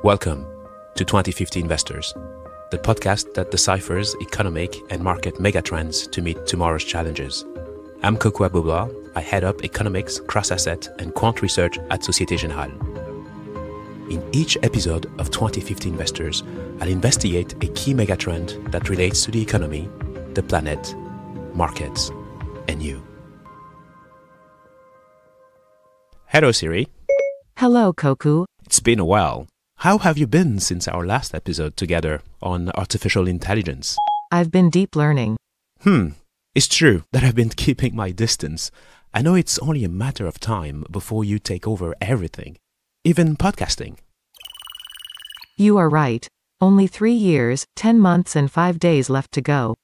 Welcome to 2050 Investors, the podcast that deciphers economic and market megatrends to meet tomorrow's challenges. I'm Kokou Abouba. I head up economics, cross-asset, and quant research at Societe Generale. In each episode of 2050 Investors, I'll investigate a key megatrend that relates to the economy, the planet, markets, and you. Hello, Siri. Hello, Kokou. It's been a while. How have you been since our last episode together on artificial intelligence? I've been deep learning. It's true that I've been keeping my distance. I know it's only a matter of time before you take over everything, even podcasting. You are right. Only 3 years, 10 months and 5 days left to go.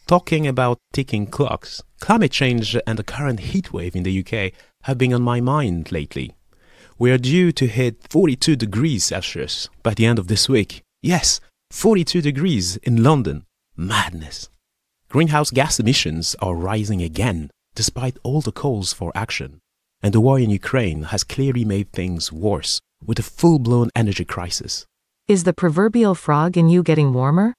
Talking about ticking clocks, climate change and the current heat wave in the UK have been on my mind lately. We are due to hit 42 degrees Celsius by the end of this week. Yes, 42 degrees in London. Madness. Greenhouse gas emissions are rising again, despite all the calls for action. And the war in Ukraine has clearly made things worse, with a full-blown energy crisis. Is the proverbial frog in you getting warmer?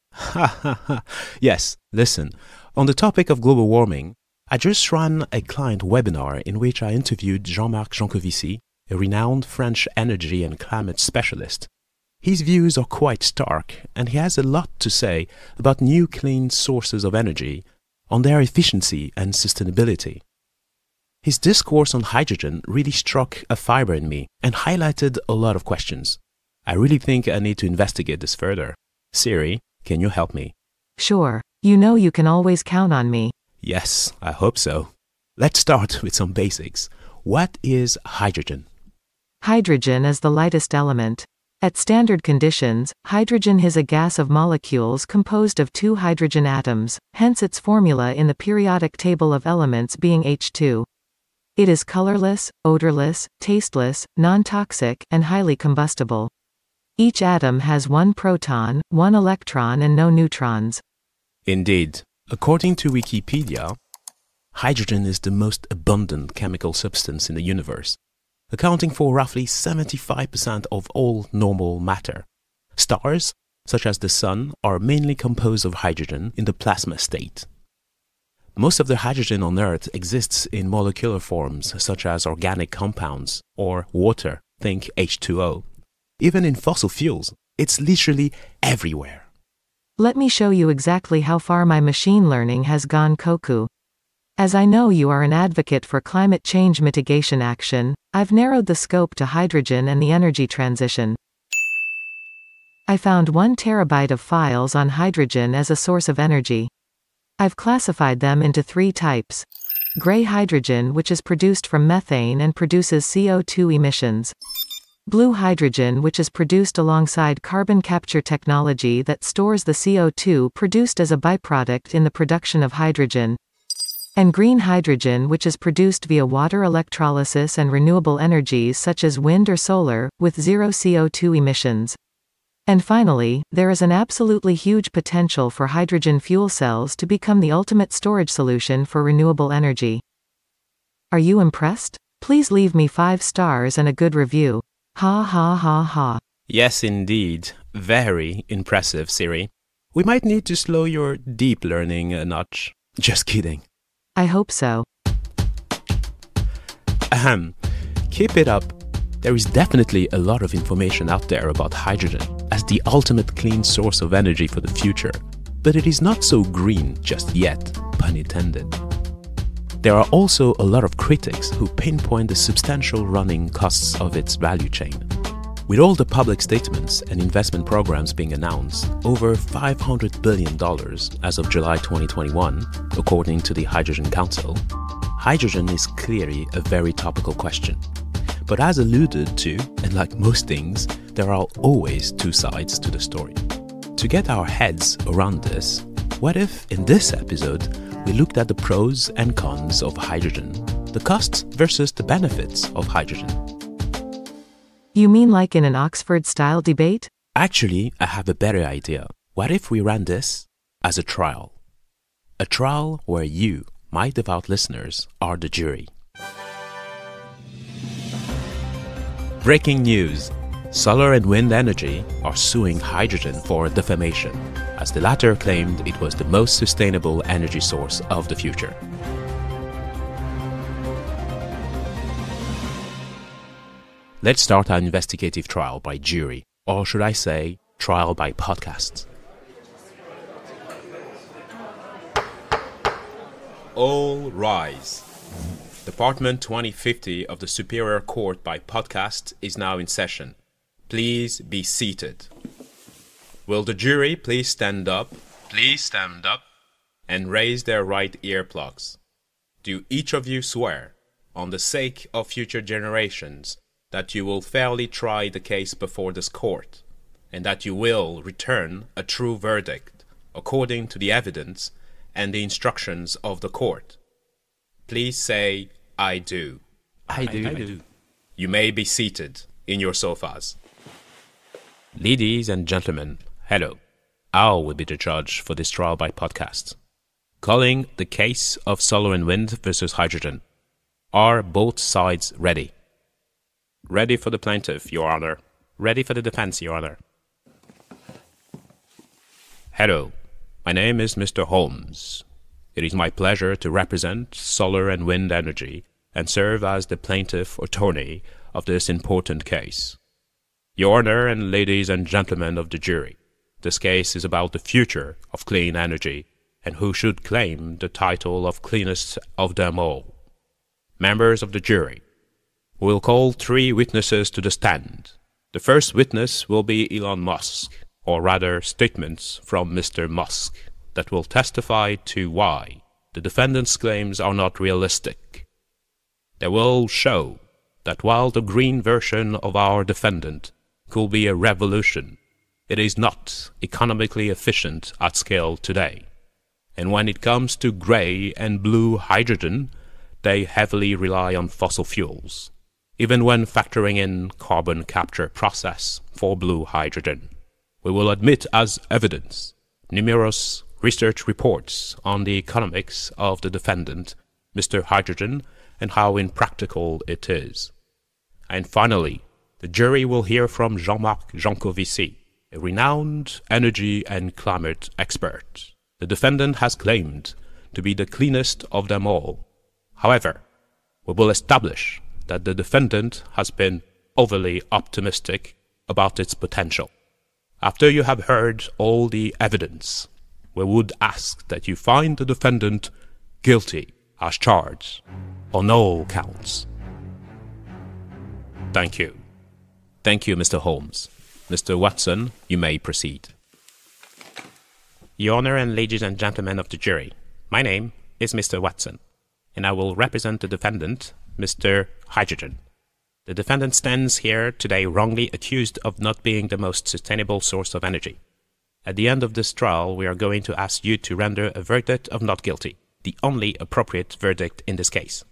Yes, listen. On the topic of global warming, I just ran a client webinar in which I interviewed Jean-Marc Jancovici, a renowned French energy and climate specialist. His views are quite stark, and he has a lot to say about new clean sources of energy, on their efficiency and sustainability. His discourse on hydrogen really struck a fiber in me and highlighted a lot of questions. I really think I need to investigate this further. Siri, can you help me? Sure. You know you can always count on me. Yes, I hope so. Let's start with some basics. What is hydrogen? Hydrogen is the lightest element. At standard conditions, hydrogen is a gas of molecules composed of 2 hydrogen atoms, hence its formula in the periodic table of elements being H2. It is colorless, odorless, tasteless, non-toxic, and highly combustible. Each atom has 1 proton, 1 electron and no neutrons. Indeed. According to Wikipedia, hydrogen is the most abundant chemical substance in the universe, accounting for roughly 75% of all normal matter. Stars, such as the Sun, are mainly composed of hydrogen in the plasma state. Most of the hydrogen on Earth exists in molecular forms, such as organic compounds or water, think H2O. Even in fossil fuels, it's literally everywhere. Let me show you exactly how far my machine learning has gone, Kokou. As I know you are an advocate for climate change mitigation action, I've narrowed the scope to hydrogen and the energy transition. I found 1 terabyte of files on hydrogen as a source of energy. I've classified them into 3 types. Gray hydrogen, which is produced from methane and produces CO2 emissions. Blue hydrogen, which is produced alongside carbon capture technology that stores the CO2 produced as a byproduct in the production of hydrogen. And green hydrogen, which is produced via water electrolysis and renewable energies such as wind or solar, with 0 CO2 emissions. And finally, there is an absolutely huge potential for hydrogen fuel cells to become the ultimate storage solution for renewable energy. Are you impressed? Please leave me 5 stars and a good review. Ha ha ha ha. Yes, indeed. Very impressive, Siri. We might need to slow your deep learning a notch. Just kidding. I hope so. Keep it up. There is definitely a lot of information out there about hydrogen as the ultimate clean source of energy for the future, but it is not so green just yet, pun intended. There are also a lot of critics who pinpoint the substantial running costs of its value chain. With all the public statements and investment programs being announced, over $500 billion as of July 2021, according to the Hydrogen Council, hydrogen is clearly a very topical question. But as alluded to, and like most things, there are always 2 sides to the story. To get our heads around this, what if in this episode we looked at the pros and cons of hydrogen, the costs versus the benefits of hydrogen? You mean like in an Oxford-style debate? Actually, I have a better idea. What if we ran this as a trial? A trial where you, my devout listeners, are the jury. Breaking news. Solar and wind energy are suing hydrogen for defamation, as the latter claimed it was the most sustainable energy source of the future. Let's start our investigative trial by jury, or should I say, trial by podcast. All rise. Department 2050 of the Superior Court by podcast is now in session. Please be seated. Will the jury please stand up? Please stand up and raise their right earplugs. Do each of you swear, on the sake of future generations, that you will fairly try the case before this court, and that you will return a true verdict according to the evidence and the instructions of the court? Please say, I do. I do. You may be seated in your sofas. Ladies and gentlemen, hello. I will be the judge for this trial by podcast. Calling the case of solar and wind versus hydrogen. Are both sides ready? Ready for the plaintiff, Your Honor. Ready for the defense, Your Honor. Hello. My name is Mr. Holmes. It is my pleasure to represent solar and wind energy and serve as the plaintiff attorney of this important case. Your Honor and ladies and gentlemen of the jury, this case is about the future of clean energy and who should claim the title of cleanest of them all. Members of the jury, we will call 3 witnesses to the stand. The first witness will be Elon Musk, or rather statements from Mr. Musk, that will testify to why the defendant's claims are not realistic. They will show that while the green version of our defendant could be a revolution, it is not economically efficient at scale today. And when it comes to grey and blue hydrogen, they heavily rely on fossil fuels, even when factoring in carbon capture process for blue hydrogen. We will admit as evidence numerous research reports on the economics of the defendant, Mr. Hydrogen, and how impractical it is. And finally, the jury will hear from Jean-Marc Jancovici, a renowned energy and climate expert. The defendant has claimed to be the cleanest of them all. However, we will establish that the defendant has been overly optimistic about its potential. After you have heard all the evidence, we would ask that you find the defendant guilty as charged on all counts. Thank you. Thank you, Mr. Holmes. Mr. Watson, you may proceed. Your Honor and ladies and gentlemen of the jury, my name is Mr. Watson, and I will represent the defendant, Mr. Hydrogen. The defendant stands here today wrongly accused of not being the most sustainable source of energy. At the end of this trial, we are going to ask you to render a verdict of not guilty, the only appropriate verdict in this case.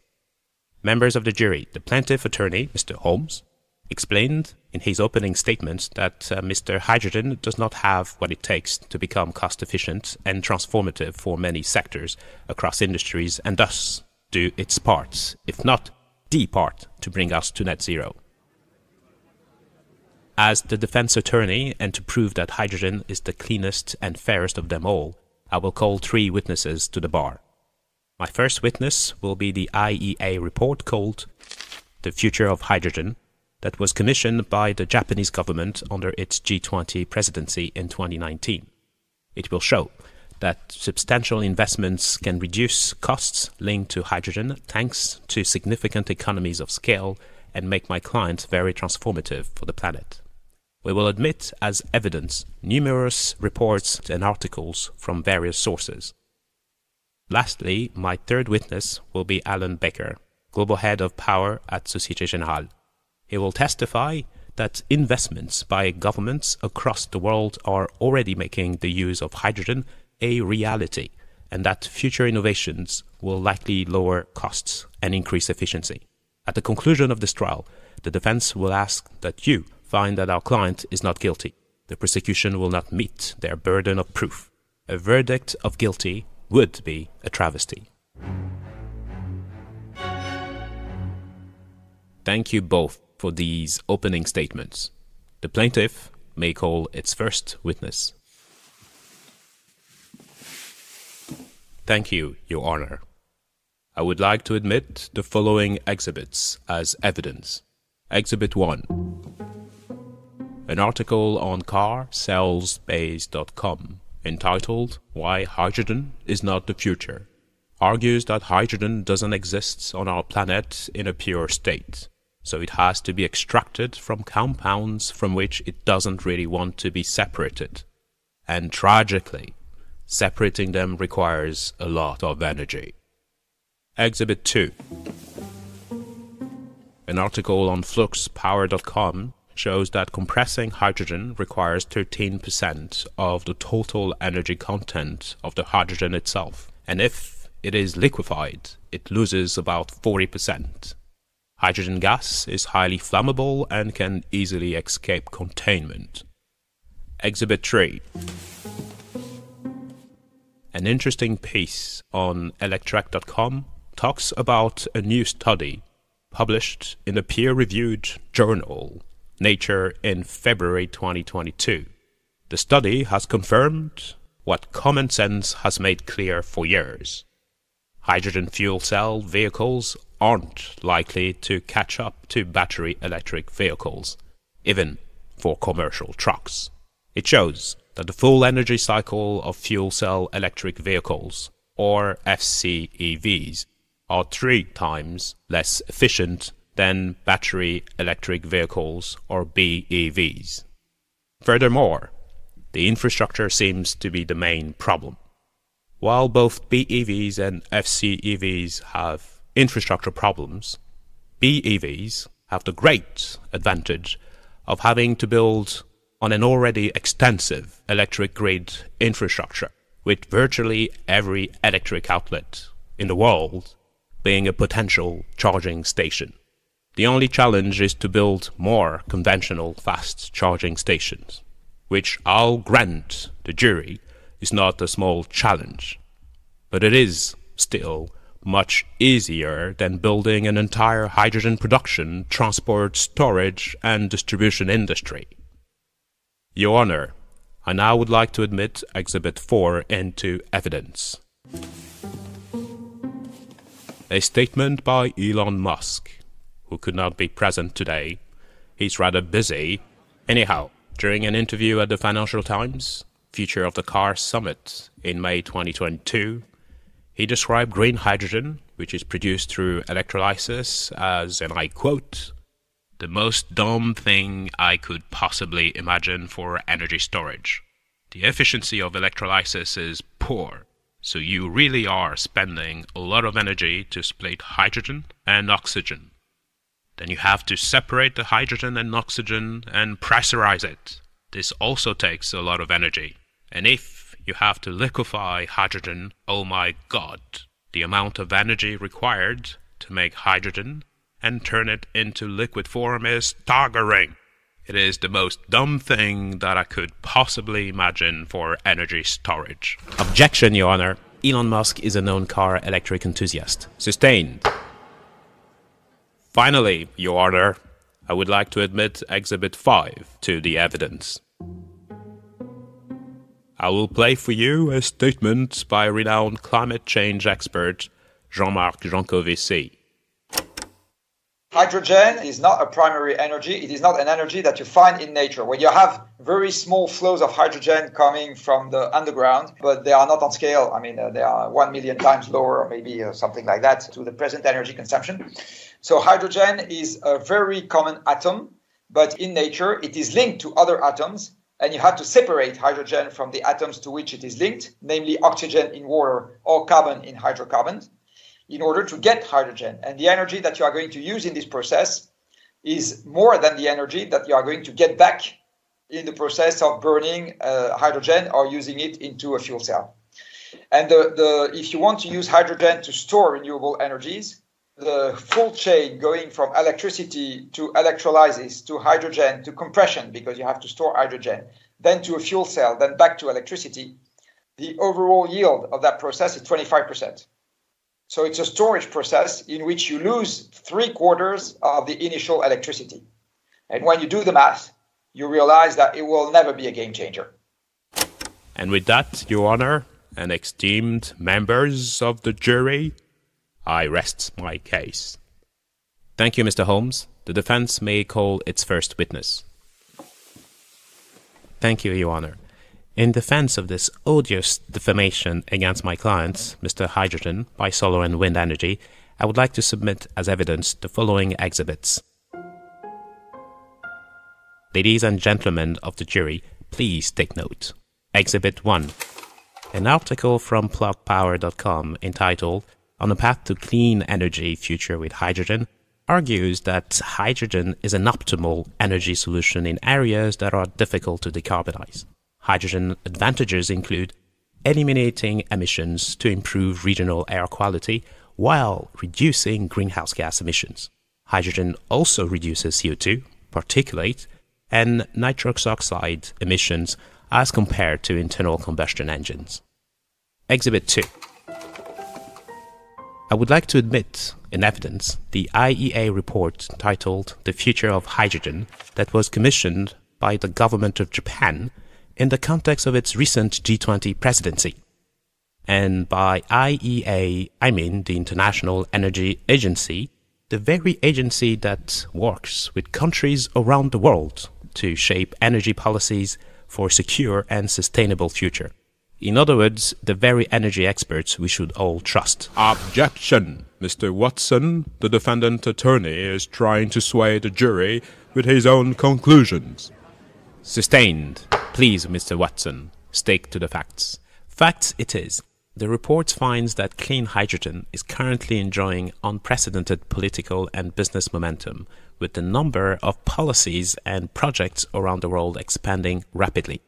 Members of the jury, the plaintiff attorney, Mr. Holmes, explained in his opening statement that Mr. Hydrogen does not have what it takes to become cost-efficient and transformative for many sectors across industries and thus do its part, if not the part, to bring us to net zero. As the defense attorney, and to prove that hydrogen is the cleanest and fairest of them all, I will call 3 witnesses to the bar. My first witness will be the IEA report called The Future of Hydrogen, that was commissioned by the Japanese government under its G20 presidency in 2019. It will show that substantial investments can reduce costs linked to hydrogen thanks to significant economies of scale and make my client very transformative for the planet. We will admit as evidence numerous reports and articles from various sources. Lastly, my third witness will be Allan Baker, Global Head of Power at Societe Generale. He will testify that investments by governments across the world are already making the use of hydrogen a reality, and that future innovations will likely lower costs and increase efficiency. At the conclusion of this trial, the defense will ask that you find that our client is not guilty. The prosecution will not meet their burden of proof. A verdict of guilty would be a travesty. Thank you both for these opening statements. The plaintiff may call its first witness. Thank you, Your Honor. I would like to admit the following exhibits as evidence. Exhibit 1. An article on carsalesbase.com entitled "Why Hydrogen is Not the Future" argues that hydrogen doesn't exist on our planet in a pure state, so it has to be extracted from compounds from which it doesn't really want to be separated. And tragically, separating them requires a lot of energy. Exhibit 2. An article on fluxpower.com shows that compressing hydrogen requires 13% of the total energy content of the hydrogen itself, and if it is liquefied, it loses about 40%. Hydrogen gas is highly flammable and can easily escape containment. Exhibit 3. An interesting piece on electrek.com talks about a new study published in the peer-reviewed journal Nature in February 2022. The study has confirmed what common sense has made clear for years. Hydrogen fuel cell vehicles aren't likely to catch up to battery electric vehicles, even for commercial trucks. It shows that the full energy cycle of fuel cell electric vehicles, or FCEVs, are 3 times less efficient than battery electric vehicles, or BEVs. Furthermore, the infrastructure seems to be the main problem. While both BEVs and FCEVs have infrastructure problems, BEVs have the great advantage of having to build on an already extensive electric grid infrastructure, with virtually every electric outlet in the world being a potential charging station. The only challenge is to build more conventional fast charging stations, which I'll grant the jury is not a small challenge, but it is still much easier than building an entire hydrogen production, transport, storage, and distribution industry. Your Honor, I now would like to admit Exhibit 4 into evidence. A statement by Elon Musk, who could not be present today. He's rather busy. Anyhow, during an interview at the Financial Times, Future of the Car Summit in May 2022, he described green hydrogen, which is produced through electrolysis, as, and I quote, "the most dumb thing I could possibly imagine for energy storage. The efficiency of electrolysis is poor, so you really are spending a lot of energy to split hydrogen and oxygen. Then you have to separate the hydrogen and oxygen and pressurize it. This also takes a lot of energy. And if you have to liquefy hydrogen, oh my God, the amount of energy required to make hydrogen and turn it into liquid form is staggering. It is the most dumb thing that I could possibly imagine for energy storage." Objection, Your Honor. Elon Musk is a known car electric enthusiast. Sustained. Finally, Your Honor, I would like to admit Exhibit 5 to the evidence. I will play for you a statement by renowned climate change expert Jean-Marc Jancovici. Hydrogen is not a primary energy. It is not an energy that you find in nature. When you have very small flows of hydrogen coming from the underground, but they are not on scale. I mean, they are 1 million times lower, or maybe something like that, to the present energy consumption. So hydrogen is a very common atom, but in nature, it is linked to other atoms, and you have to separate hydrogen from the atoms to which it is linked, namely oxygen in water or carbon in hydrocarbons, in order to get hydrogen. And the energy that you are going to use in this process is more than the energy that you are going to get back in the process of burning hydrogen or using it into a fuel cell. And if you want to use hydrogen to store renewable energies, the full chain going from electricity to electrolysis to hydrogen to compression, because you have to store hydrogen, then to a fuel cell, then back to electricity, the overall yield of that process is 25%. So it's a storage process in which you lose 3/4 of the initial electricity. And when you do the math, you realize that it will never be a game changer. And with that, Your Honor, and esteemed members of the jury, I rest my case. Thank you, Mr. Holmes. The defense may call its first witness. Thank you, Your Honor. In defense of this odious defamation against my clients, Mr. Hydrogen, by solar and wind energy, I would like to submit as evidence the following exhibits. Ladies and gentlemen of the jury, please take note. Exhibit 1. An article from plugpower.com entitled On a Path to Clean Energy Future with Hydrogen argues that hydrogen is an optimal energy solution in areas that are difficult to decarbonize. Hydrogen advantages include eliminating emissions to improve regional air quality while reducing greenhouse gas emissions. Hydrogen also reduces CO2, particulate, and nitrous oxide emissions as compared to internal combustion engines. Exhibit 2. I would like to admit in evidence the IEA report titled The Future of Hydrogen that was commissioned by the government of Japan in the context of its recent G20 presidency. And by IEA, I mean the International Energy Agency, the very agency that works with countries around the world to shape energy policies for a secure and sustainable future. In other words, the very energy experts we should all trust. Objection! Mr. Watson, the defendant attorney, is trying to sway the jury with his own conclusions. Sustained. Please, Mr. Watson, stick to the facts. Facts it is. The report finds that clean hydrogen is currently enjoying unprecedented political and business momentum, with the number of policies and projects around the world expanding rapidly.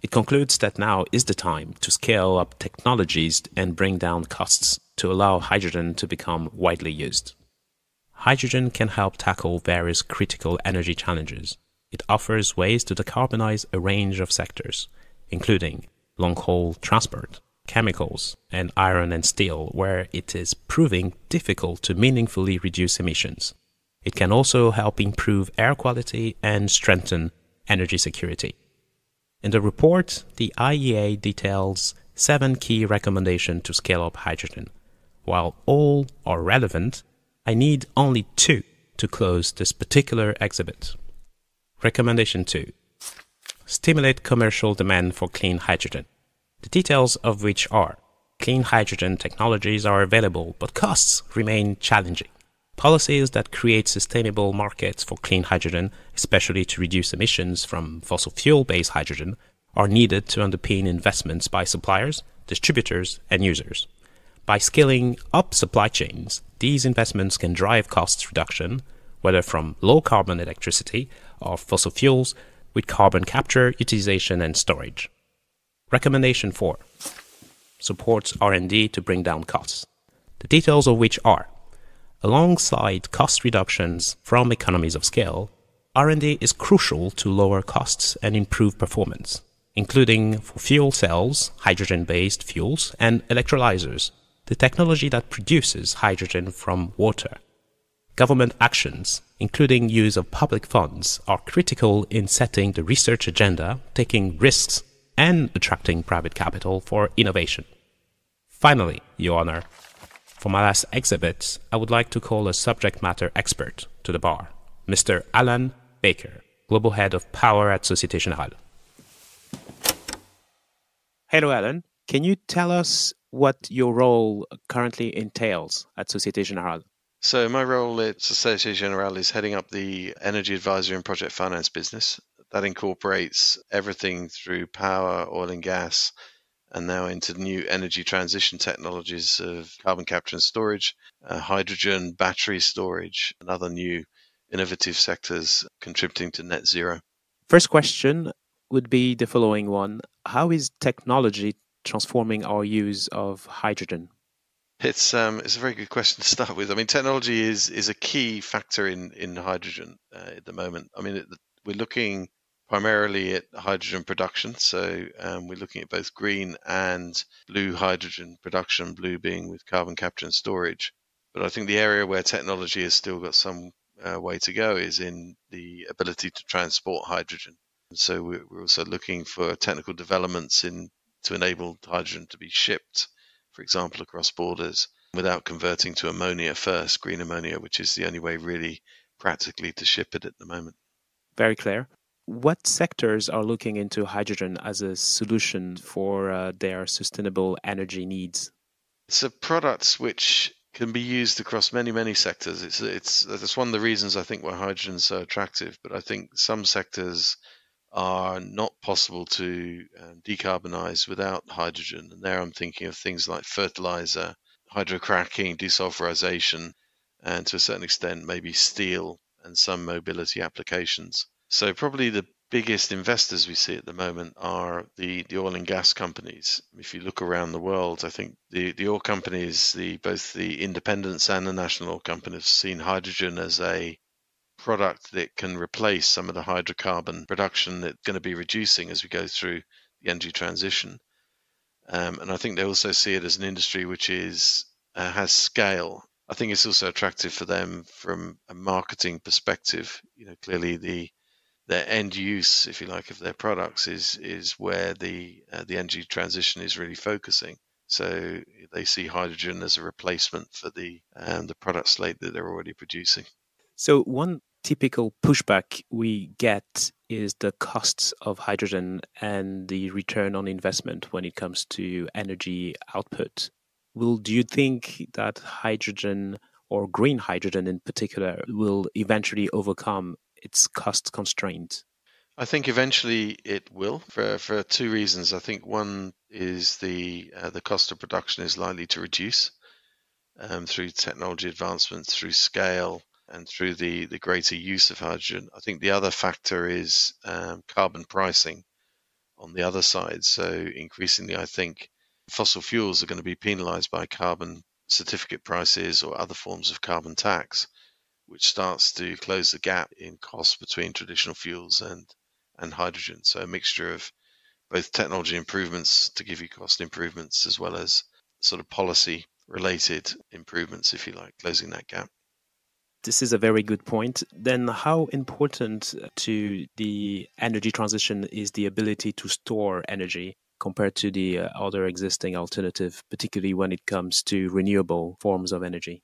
It concludes that now is the time to scale up technologies and bring down costs to allow hydrogen to become widely used. Hydrogen can help tackle various critical energy challenges. It offers ways to decarbonize a range of sectors, including long-haul transport, chemicals, and iron and steel, where it is proving difficult to meaningfully reduce emissions. It can also help improve air quality and strengthen energy security. In the report, the IEA details 7 key recommendations to scale up hydrogen. While all are relevant, I need only 2 to close this particular exhibit. Recommendation 2. Stimulate commercial demand for clean hydrogen. The details of which are: clean hydrogen technologies are available, but costs remain challenging. Policies that create sustainable markets for clean hydrogen, especially to reduce emissions from fossil fuel-based hydrogen, are needed to underpin investments by suppliers, distributors, and users. By scaling up supply chains, these investments can drive cost reduction, whether from low-carbon electricity or fossil fuels with carbon capture, utilization, and storage. Recommendation 4. Supports R&D to bring down costs. The details of which are: alongside cost reductions from economies of scale, R&D is crucial to lower costs and improve performance, including for fuel cells, hydrogen-based fuels, and electrolyzers, the technology that produces hydrogen from water. Government actions, including use of public funds, are critical in setting the research agenda, taking risks, and attracting private capital for innovation. Finally, Your Honor, for my last exhibit, I would like to call a subject matter expert to the bar, Mr. Allan Baker, Global Head of Power at Societe Generale. Hello, Allan. Can you tell us what your role currently entails at Societe Generale? So my role at Societe Generale is heading up the energy advisory and project finance business. That incorporates everything through power, oil and gas, and now into new energy transition technologies of carbon capture and storage, hydrogen, battery storage, and other new innovative sectors contributing to net zero. First question would be the following one. How is technology transforming our use of hydrogen? It's a very good question to start with. I mean, technology is a key factor in hydrogen at the moment. I mean, we're looking primarily at hydrogen production. So we're looking at both green and blue hydrogen production, blue being with carbon capture and storage. But I think the area where technology has still got some way to go is in the ability to transport hydrogen. So we're also looking for technical developments to enable hydrogen to be shipped, for example, across borders without converting to ammonia first, green ammonia, which is the only way really practically to ship it at the moment. Very clear. What sectors are looking into hydrogen as a solution for their sustainable energy needs? It's a product which can be used across many, many sectors. That's one of the reasons I think why hydrogen is so attractive. But I think some sectors are not possible to decarbonize without hydrogen. And there I'm thinking of things like fertilizer, hydrocracking, desulfurization, and to a certain extent, maybe steel and some mobility applications. So probably the biggest investors we see at the moment are the oil and gas companies. If you look around the world, I think the oil companies, both the independents and the national oil companies, have seen hydrogen as a product that can replace some of the hydrocarbon production that's going to be reducing as we go through the energy transition. And I think they also see it as an industry which has scale. I think it's also attractive for them from a marketing perspective. Clearly their end use, if you like, of their products is where the energy transition is really focusing. So they see hydrogen as a replacement for the product slate that they're already producing. So one typical pushback we get is the costs of hydrogen and the return on investment when it comes to energy output. Do you think that hydrogen, or green hydrogen in particular, will eventually overcome its cost constraints? I think eventually it will for two reasons. I think one is the cost of production is likely to reduce through technology advancements, through scale, and through the greater use of hydrogen. I think the other factor is carbon pricing on the other side. So increasingly, I think fossil fuels are going to be penalized by carbon certificate prices or other forms of carbon tax, which starts to close the gap in cost between traditional fuels and hydrogen. So a mixture of both technology improvements to give you cost improvements as well as sort of policy related improvements, if you like, closing that gap. This is a very good point. Then how important to the energy transition is the ability to store energy compared to the other existing alternative, particularly when it comes to renewable forms of energy?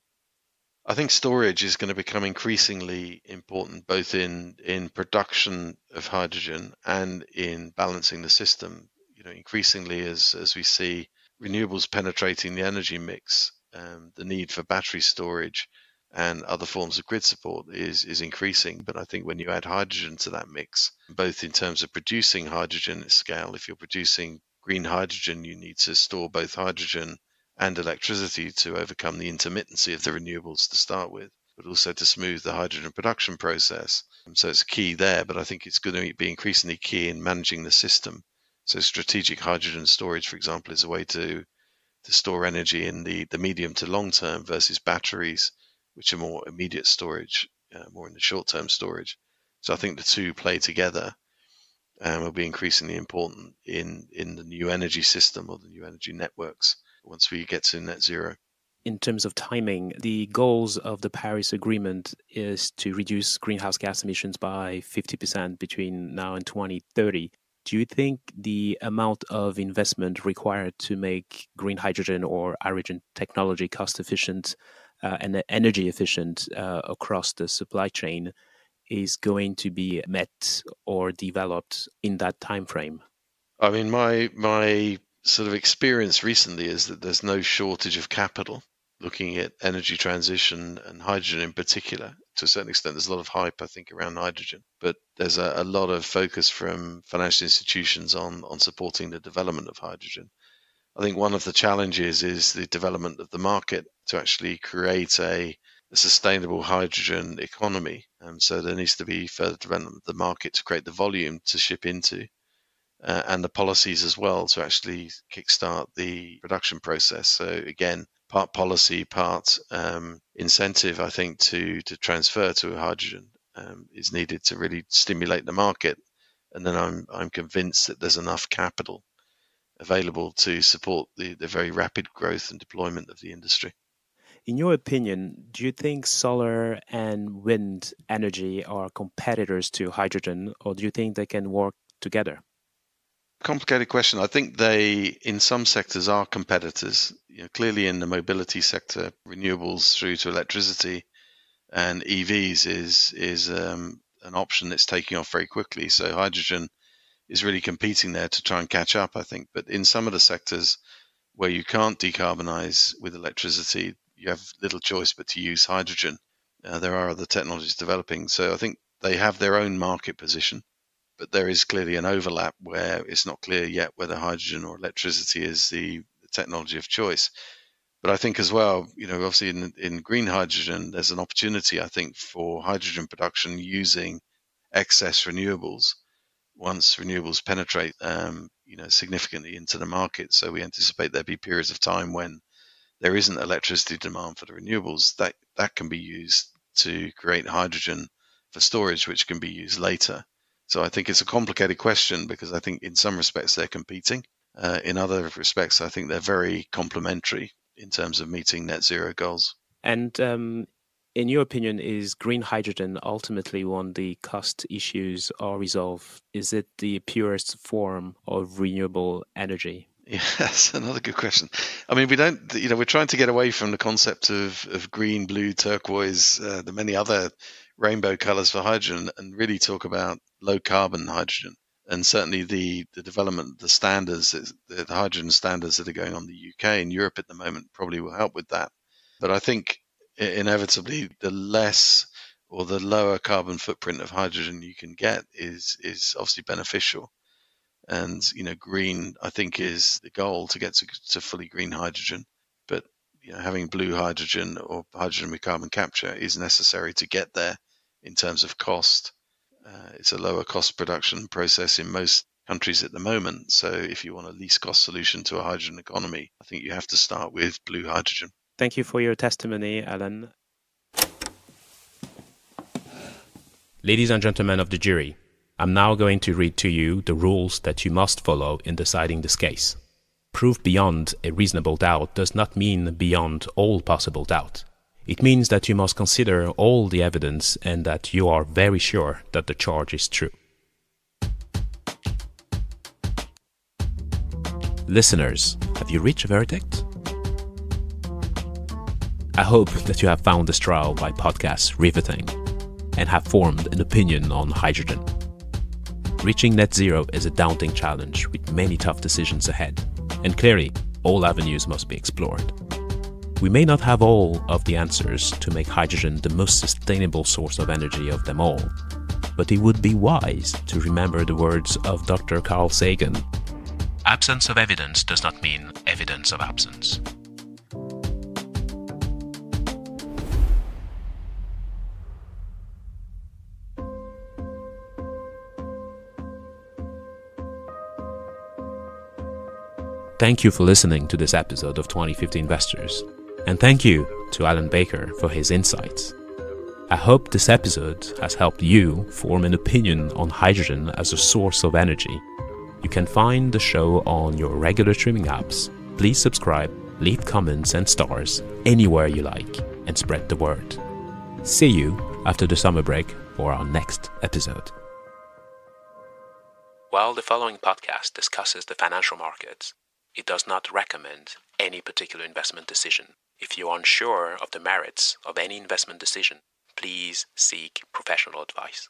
I think storage is going to become increasingly important, both in production of hydrogen and in balancing the system. Increasingly as we see renewables penetrating the energy mix, the need for battery storage and other forms of grid support is increasing. But I think when you add hydrogen to that mix, both in terms of producing hydrogen at scale, if you're producing green hydrogen, you need to store both hydrogen and electricity to overcome the intermittency of the renewables to start with, but also to smooth the hydrogen production process. So it's key there, but I think it's going to be increasingly key in managing the system. So strategic hydrogen storage, for example, is a way to store energy in the medium to long term versus batteries, which are more immediate storage, more in the short term storage. So I think the two play together will be increasingly important in the new energy system or the new energy networks once we get to net zero. In terms of timing, the goals of the Paris Agreement is to reduce greenhouse gas emissions by 50% between now and 2030. Do you think the amount of investment required to make green hydrogen or hydrogen technology cost efficient and energy efficient across the supply chain is going to be met or developed in that time frame? I mean, my sort of experience recently is that there's no shortage of capital looking at energy transition and hydrogen in particular. To a certain extent, there's a lot of hype, I think, around hydrogen, but there's a lot of focus from financial institutions on supporting the development of hydrogen. I think one of the challenges is the development of the market to actually create a sustainable hydrogen economy. So there needs to be further development of the market to create the volume to ship into. And the policies as well to actually kickstart the production process. So again, part policy, part incentive, I think, to transfer to hydrogen is needed to really stimulate the market. And then I'm convinced that there's enough capital available to support the very rapid growth and deployment of the industry. In your opinion, do you think solar and wind energy are competitors to hydrogen, or do you think they can work together? Complicated question. I think they, in some sectors, are competitors. Clearly, in the mobility sector, renewables through to electricity and EVs is an option that's taking off very quickly. So hydrogen is really competing there to try and catch up, I think. But in some of the sectors where you can't decarbonize with electricity, you have little choice but to use hydrogen. There are other technologies developing. So I think they have their own market position. But there is clearly an overlap where it's not clear yet whether hydrogen or electricity is the technology of choice. But I think as well, obviously in green hydrogen, there's an opportunity, I think, for hydrogen production using excess renewables once renewables penetrate, significantly into the market. So we anticipate there'll be periods of time when there isn't electricity demand for the renewables that can be used to create hydrogen for storage, which can be used later. So I think it's a complicated question because I think in some respects they're competing. In other respects, I think they're very complementary in terms of meeting net zero goals. And in your opinion, is green hydrogen ultimately when the cost issues are resolved? Is it the purest form of renewable energy? Yeah, that's another good question. I mean, we're trying to get away from the concept of green, blue, turquoise, the many other rainbow colors for hydrogen, and really talk about low carbon hydrogen. And certainly the development, the standards, the hydrogen standards that are going on in the UK and Europe at the moment probably will help with that. But I think inevitably the less or the lower carbon footprint of hydrogen you can get is obviously beneficial. And, green, I think, is the goal to get to fully green hydrogen. But, having blue hydrogen or hydrogen with carbon capture is necessary to get there in terms of cost. It's a lower cost production process in most countries at the moment. So if you want a least cost solution to a hydrogen economy, I think you have to start with blue hydrogen. Thank you for your testimony, Allan. Ladies and gentlemen of the jury, I'm now going to read to you the rules that you must follow in deciding this case. Proof beyond a reasonable doubt does not mean beyond all possible doubt. It means that you must consider all the evidence and that you are very sure that the charge is true. Listeners, have you reached a verdict? I hope that you have found this trial by podcast riveting and have formed an opinion on hydrogen. Reaching net zero is a daunting challenge with many tough decisions ahead, and clearly, all avenues must be explored. We may not have all of the answers to make hydrogen the most sustainable source of energy of them all, but it would be wise to remember the words of Dr. Carl Sagan. Absence of evidence does not mean evidence of absence. Thank you for listening to this episode of 2050 Investors, and thank you to Allan Baker for his insights. I hope this episode has helped you form an opinion on hydrogen as a source of energy. You can find the show on your regular streaming apps. Please subscribe, leave comments and stars anywhere you like, and spread the word. See you after the summer break for our next episode. While the following podcast discusses the financial markets, it does not recommend any particular investment decision. If you are unsure of the merits of any investment decision, please seek professional advice.